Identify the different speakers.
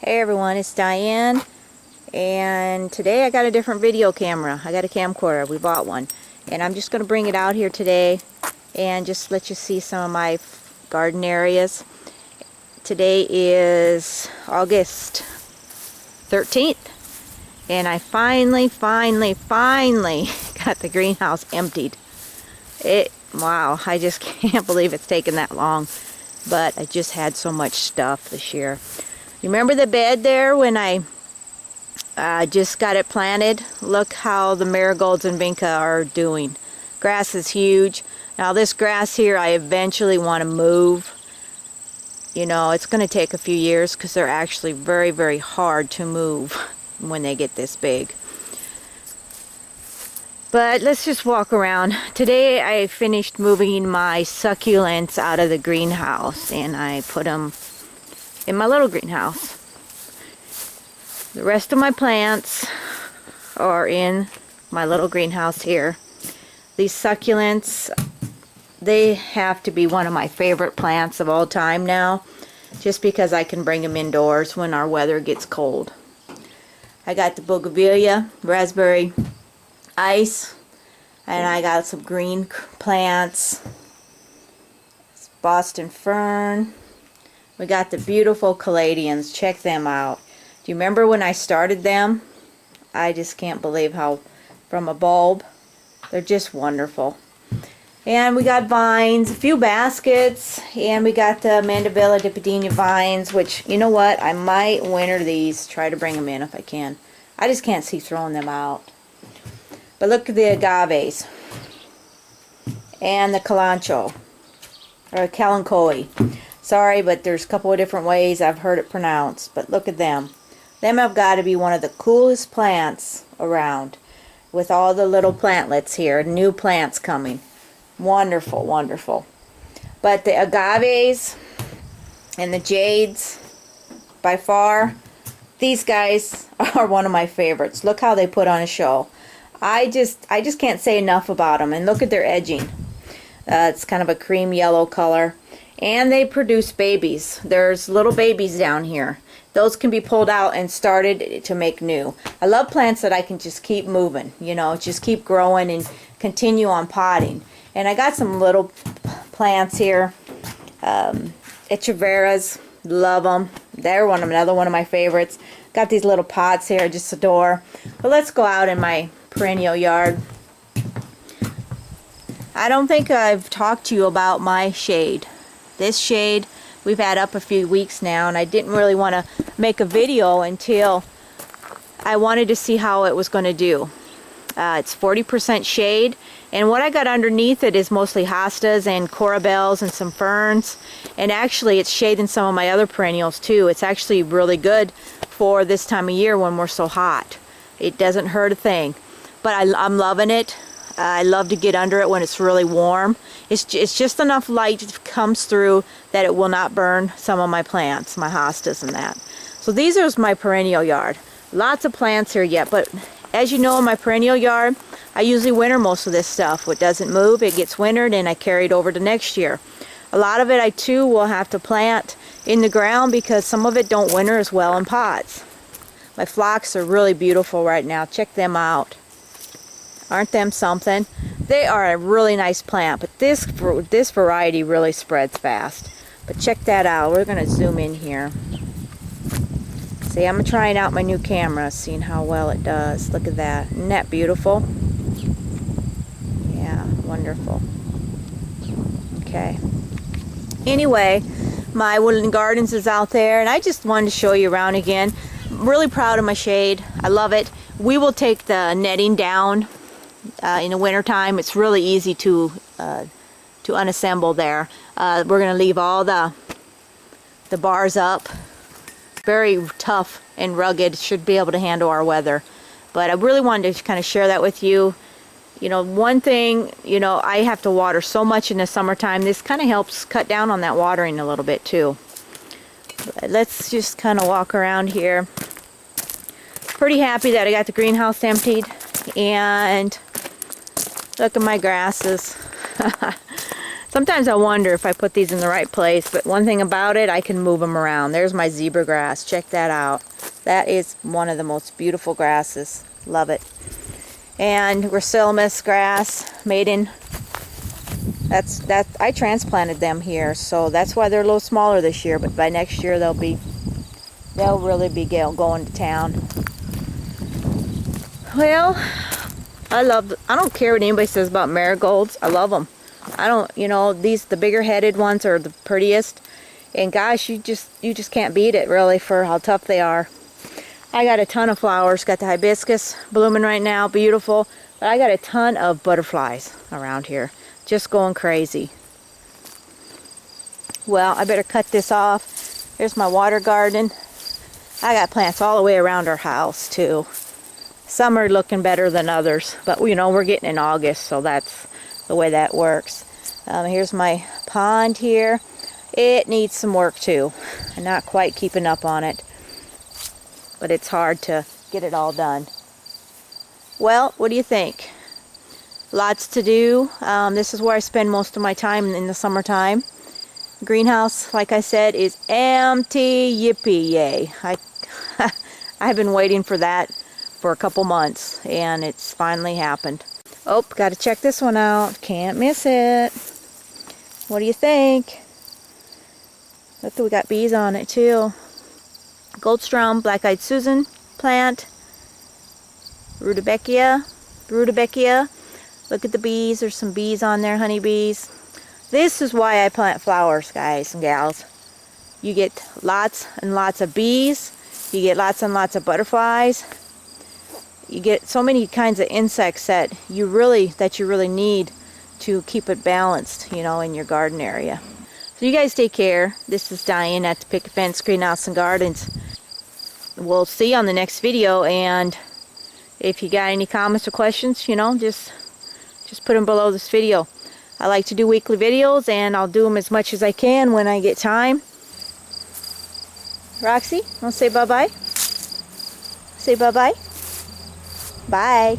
Speaker 1: Hey everyone, it's Diane, and today I got a different video camera. I got a camcorder. We bought one, and I'm just going to bring it out here today and just let you see some of my garden areas. Today is August 13th, and I finally got the greenhouse emptied. Wow, I just can't believe it's taken that long, but I just had so much stuff this year. You remember the bed there when I just got it planted? Look how the marigolds and vinca are doing. Grass is huge. Now this grass here I eventually want to move. You know, it's going to take a few years because they're actually very hard to move when they get this big. But let's just walk around. Today I finished moving my succulents out of the greenhouse and I put them in my little greenhouse. The rest of my plants are in my little greenhouse here. These succulents, they have to be one of my favorite plants of all time now, just because I can bring them indoors when our weather gets cold. I got the bougainvillea, raspberry ice, and I got some green plants. It's Boston fern. We got the beautiful caladiums. Check them out. Do you remember when I started them? I just can't believe how, from a bulb, they're just wonderful. And we got vines, a few baskets, and we got the mandevilla dipodenia vines, which, you know what, I might winter these, try to bring them in if I can. I just can't see throwing them out. But look at the agaves and the kalanchoe, or kalanchoe. Sorry, but there's a couple of different ways I've heard it pronounced, but look at them. Them have got to be one of the coolest plants around, with all the little plantlets here, new plants coming. Wonderful, wonderful. But the agaves and the jades, by far, these guys are one of my favorites. Look how they put on a show. I just can't say enough about them. And look at their edging. It's kind of a cream yellow color. And they produce babies. There's little babies down here. Those can be pulled out and started to make new. I love plants that I can just keep moving, you know, just keep growing and continue on potting. And I got some little plants here. Echeverias, love them. They're another one of my favorites. Got these little pots here, I just adore. But let's go out in my perennial yard. I don't think I've talked to you about my shade. This shade we've had up a few weeks now, and I didn't really want to make a video until I wanted to see how it was going to do. It's 40% shade, and what I got underneath it is mostly hostas and corabels and some ferns, and actually it's shading some of my other perennials too. It's actually really good for this time of year when we're so hot. It doesn't hurt a thing, but I'm loving it. I love to get under it when it's really warm. It's just enough light that comes through that it will not burn some of my plants, my hostas and that. So these are my perennial yard. Lots of plants here yet, but as you know, in my perennial yard, I usually winter most of this stuff. What doesn't move, it gets wintered and I carry it over to next year. A lot of it I too will have to plant in the ground because some of it don't winter as well in pots. My phlox are really beautiful right now. Check them out. Aren't them something? They are a really nice plant, but this variety really spreads fast. But check that out. We're going to zoom in here. See, I'm trying out my new camera, seeing how well it does. Look at that. Isn't that beautiful? Yeah, wonderful. Okay. Anyway, my woodland gardens is out there, and I just wanted to show you around again. I'm really proud of my shade. I love it. We will take the netting down in the winter time. It's really easy to unassemble there. We're going to leave all the bars up. Very tough and rugged. Should be able to handle our weather. But I really wanted to kind of share that with you. You know, one thing, you know, I have to water so much in the summertime. This kind of helps cut down on that watering a little bit too. But let's just kind of walk around here. Pretty happy that I got the greenhouse emptied. And look at my grasses. Sometimes I wonder if I put these in the right place, but one thing about it, I can move them around. There's my zebra grass. Check that out. That is one of the most beautiful grasses. Love it. And Gracilis grass, maiden. I transplanted them here, so that's why they're a little smaller this year, but by next year they'll really be going to town. Well, I don't care what anybody says about marigolds. I love them. I don't, the bigger headed ones are the prettiest. And gosh, you just can't beat it really for how tough they are. I got a ton of flowers. Got the hibiscus blooming right now, beautiful. But I got a ton of butterflies around here, just going crazy. Well, I better cut this off. There's my water garden. I got plants all the way around our house too. Some are looking better than others, but we're getting in August, so that's the way that works. Here's my pond here. It needs some work too. I'm not quite keeping up on it, but it's hard to get it all done. Well, what do you think? Lots to do. This is where I spend most of my time in the summertime. Greenhouse, like I said, is empty. Yippee yay. I've been waiting for that for a couple months, and it's finally happened. Oh, gotta check this one out. Can't miss it. What do you think? Look, we got bees on it too. Goldstrum, black-eyed Susan plant. Rudbeckia. Look at the bees. There's some bees on there, honeybees. This is why I plant flowers, guys and gals. You get lots and lots of bees. You get lots and lots of butterflies. You get so many kinds of insects that you really need to keep it balanced, in your garden area. So you guys take care. This is Diane at the Picket Fence Greenhouse and Gardens. We'll see you on the next video, and if you got any comments or questions, just put them below this video. I like to do weekly videos, and I'll do them as much as I can when I get time. Roxy, want to say bye-bye? Say bye-bye. Bye.